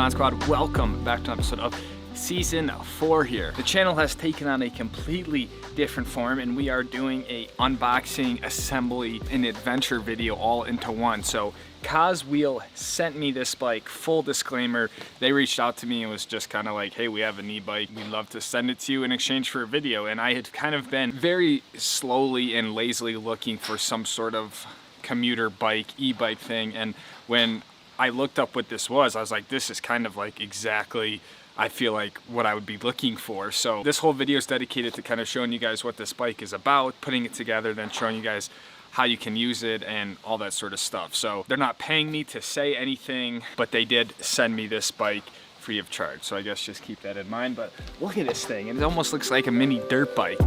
on, squad? Welcome back to an episode of season 4 here. The channel has taken on a completely different form, and we are doing a unboxing, assembly, and adventure video all into one. So Coswheel sent me this bike. Full disclaimer, they reached out to me and was just kind of like, hey, we have an e-bike, we'd love to send it to you in exchange for a video. And I had kind of been very slowly and lazily looking for some sort of commuter bike, e-bike thing, and when I looked up what this was, I was like, this is kind of like exactly, I feel like, what I would be looking for. So this whole video is dedicated to kind of showing you guys what this bike is about, putting it together, then showing you guys how you can use it and all that sort of stuff. So they're not paying me to say anything, but they did send me this bike free of charge. So I guess just keep that in mind. But look at this thing, and it almost looks like a mini dirt bike.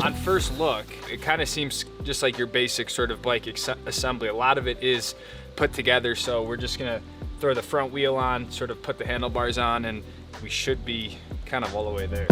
On first look, it kind of seems just like your basic sort of bike assembly. A lot of it is put together, so we're just gonna throw the front wheel on, sort of put the handlebars on, and we should be kind of all the way there.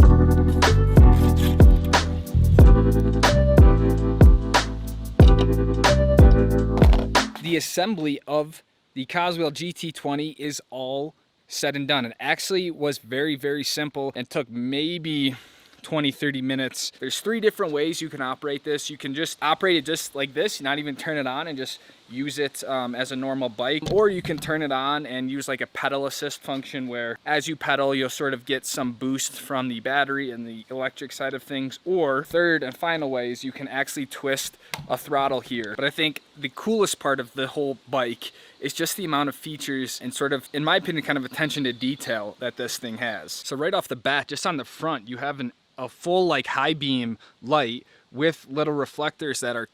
The assembly of the Coswheel GT20 is all said and done. It actually was very, very simple and took maybe 20-30 minutes. There's 3 different ways you can operate this. You can just operate it just like this, not even turn it on, and just use it as a normal bike. Or you can turn it on and use like a pedal assist function, where as you pedal, you'll sort of get some boost from the battery and the electric side of things. Or third and final way is you can actually twist a throttle here. But I think the coolest part of the whole bike is just the amount of features and sort of, in my opinion, kind of attention to detail that this thing has. So right off the bat, just on the front, you have a full like high beam light with little reflectors that are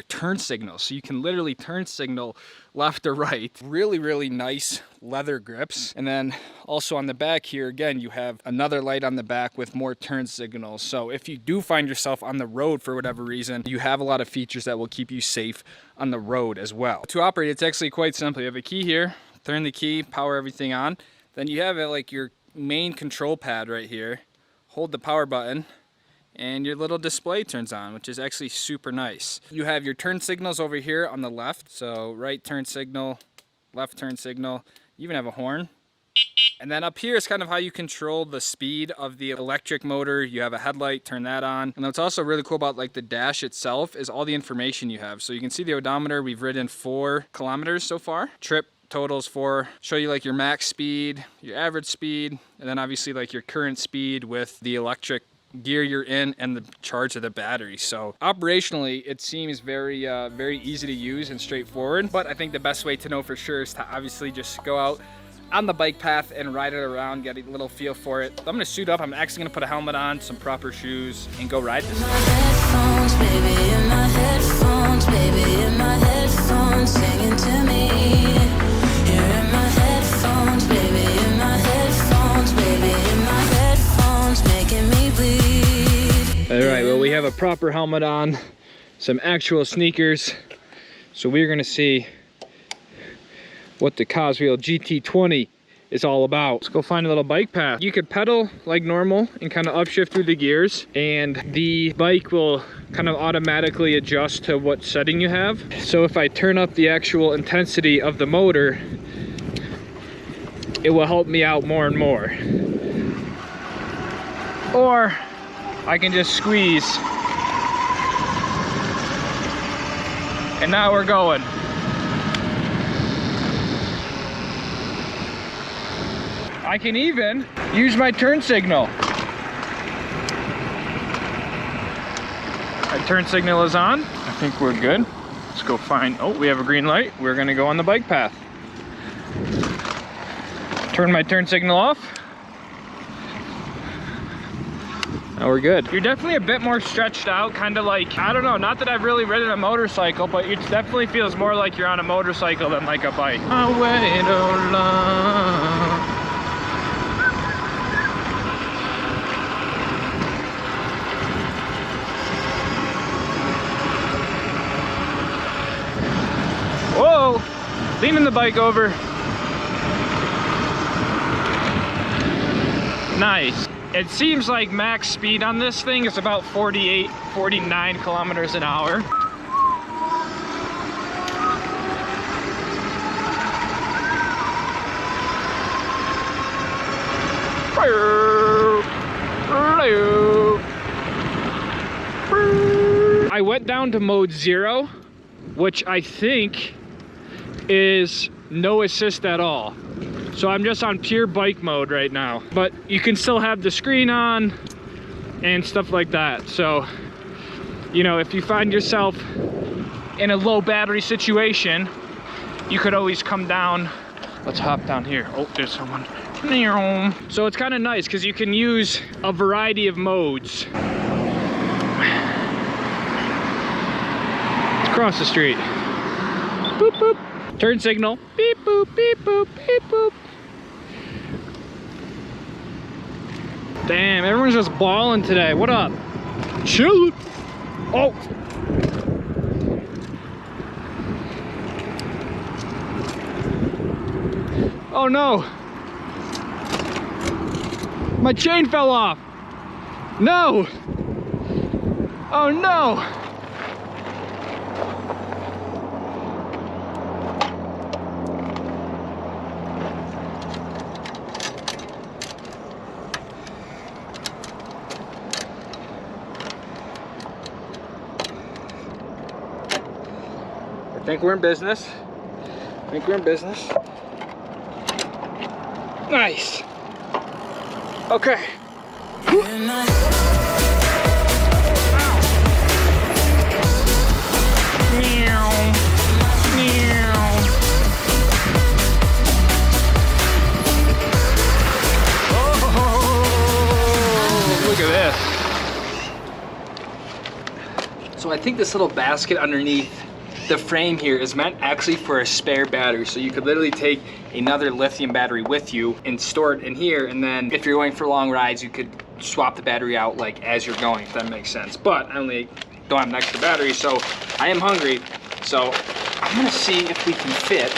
turn signals, so you can literally turn signal left or right. Really, really nice leather grips. And then also on the back here, again, you have another light on the back with more turn signals. So if you do find yourself on the road for whatever reason, you have a lot of features that will keep you safe on the road as well. To operate, it's actually quite simple. You have a key here, turn the key, power everything on. Then you have it like your main control pad right here. Hold the power button and your little display turns on, which is actually super nice. You have your turn signals over here on the left. So right turn signal, left turn signal. You even have a horn. And then up here is kind of how you control the speed of the electric motor. You have a headlight, turn that on. And what's also really cool about like the dash itself is all the information you have. So you can see the odometer. We've ridden 4 kilometers so far. Trip totals 4, show you like your max speed, your average speed, and then obviously like your current speed with the electric gear you're in and the charge of the battery. So operationally, it seems very very easy to use and straightforward. But I think the best way to know for sure is to obviously just go out on the bike path and ride it around, get a little feel for it. I'm gonna suit up. I'm actually gonna put a helmet on, some proper shoes, and go ride this All right, well, we have a proper helmet on, some actual sneakers. So we're gonna see what the Coswheel GT20 is all about. Let's go find a little bike path. You could pedal like normal and kind of upshift through the gears, and the bike will kind of automatically adjust to what setting you have. So if I turn up the actual intensity of the motor, it will help me out more and more. Or I can just squeeze. And now we're going. I can even use my turn signal. My turn signal is on. I think we're good. Let's go find, oh, we have a green light. We're gonna go on the bike path. Turn my turn signal off. Now we're good. You're definitely a bit more stretched out, kind of like, I don't know, not that I've really ridden a motorcycle, but it definitely feels more like you're on a motorcycle than like a bike. I wait alone. Whoa, leaning the bike over. Nice. It seems like max speed on this thing is about 48, 49 kilometers an hour. I went down to mode 0, which I think is no assist at all. So I'm just on pure bike mode right now. But you can still have the screen on and stuff like that. So, you know, if you find yourself in a low battery situation, you could always come down. Let's hop down here. Oh, there's someone. So it's kind of nice because you can use a variety of modes. Across the street. Boop, boop. Turn signal. Beep, boop, beep, boop, beep, boop. Damn, everyone's just balling today. What up? Chill. Oh. Oh no. My chain fell off. No. Oh no. I think we're in business. Nice. Okay. Look at this. So I think this little basket underneath the frame here is meant actually for a spare battery. So you could literally take another lithium battery with you and store it in here. And then if you're going for long rides, you could swap the battery out like as you're going, if that makes sense. But I only don't have an extra battery, so I am hungry. So I'm gonna see if we can fit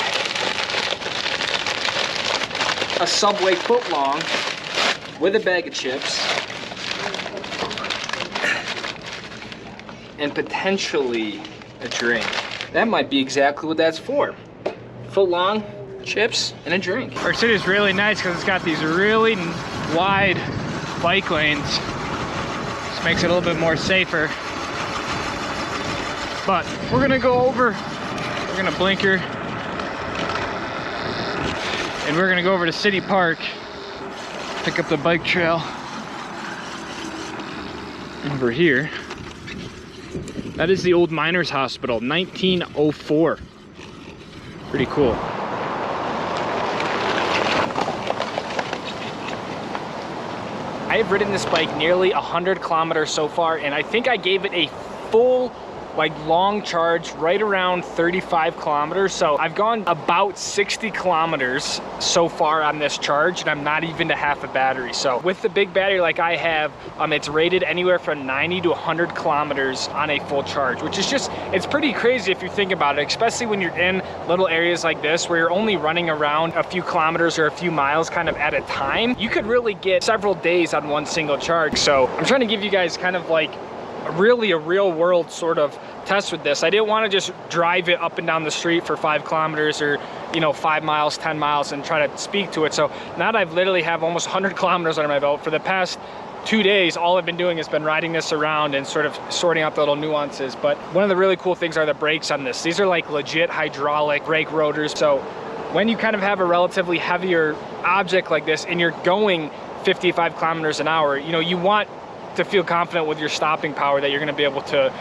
a Subway foot long with a bag of chips and potentially a drink. That might be exactly what that's for. Foot long, chips, and a drink. Our city is really nice because it's got these really wide bike lanes. This makes it a little bit more safer. But we're gonna go over, we're gonna blinker, and we're gonna go over to City Park, pick up the bike trail over here. That is the old Miners Hospital, 1904. Pretty cool. I have ridden this bike nearly 100 kilometers so far, and I think I gave it a full, like, long charge right around 35 kilometers. So I've gone about 60 kilometers so far on this charge, and I'm not even to half a battery. So with the big battery like I have, it's rated anywhere from 90 to 100 kilometers on a full charge, which is just, it's pretty crazy if you think about it, especially when you're in little areas like this where you're only running around a few kilometers or a few miles kind of at a time. You could really get several days on one single charge. So I'm trying to give you guys kind of like really a real world sort of test with this. I didn't want to just drive it up and down the street for 5 kilometers or, you know, 5 miles, 10 miles and try to speak to it. So now that I've literally have almost 100 kilometers under my belt, for the past 2 days, all I've been doing has been riding this around and sort of sorting out the little nuances. But one of the really cool things are the brakes on this. These are like legit hydraulic brake rotors. So when you kind of have a relatively heavier object like this and you're going 55 kilometers an hour, you know, you want to feel confident with your stopping power that you're going to be able to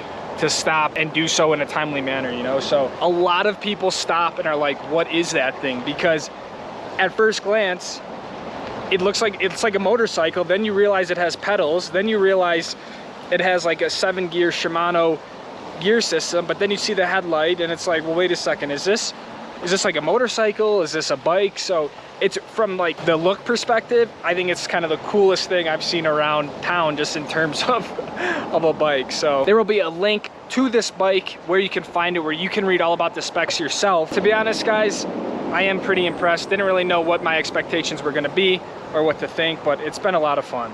stop and do so in a timely manner, you know. So a lot of people stop and are like, what is that thing? Because at first glance it looks like it's like a motorcycle, then you realize it has pedals, then you realize it has like a 7-gear Shimano gear system, but then you see the headlight and it's like, well, wait a second, is this like a motorcycle? Is this a bike? So it's, from like the look perspective, I think it's kind of the coolest thing I've seen around town just in terms of a bike. So there will be a link to this bike where you can find it, where you can read all about the specs yourself. To be honest, guys, I am pretty impressed. Didn't really know what my expectations were gonna be or what to think, but it's been a lot of fun.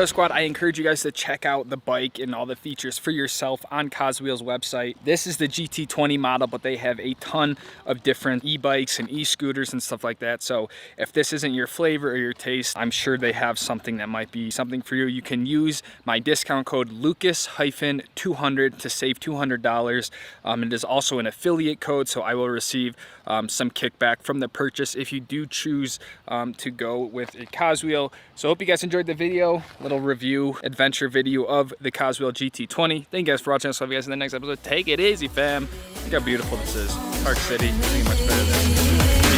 So squad, I encourage you guys to check out the bike and all the features for yourself on Coswheel's website. This is the GT20 model, but they have a ton of different e-bikes and e-scooters and stuff like that. So if this isn't your flavor or your taste, I'm sure they have something that might be something for you. You can use my discount code Lucas-200 to save $200. It is also an affiliate code, so I will receive some kickback from the purchase if you do choose to go with a Coswheel. So hope you guys enjoyed the video, little review adventure video of the Coswheel GT20. Thank you guys for watching. I'll see you guys in the next episode. Take it easy, fam. Look how beautiful this is. Park City, nothing much better than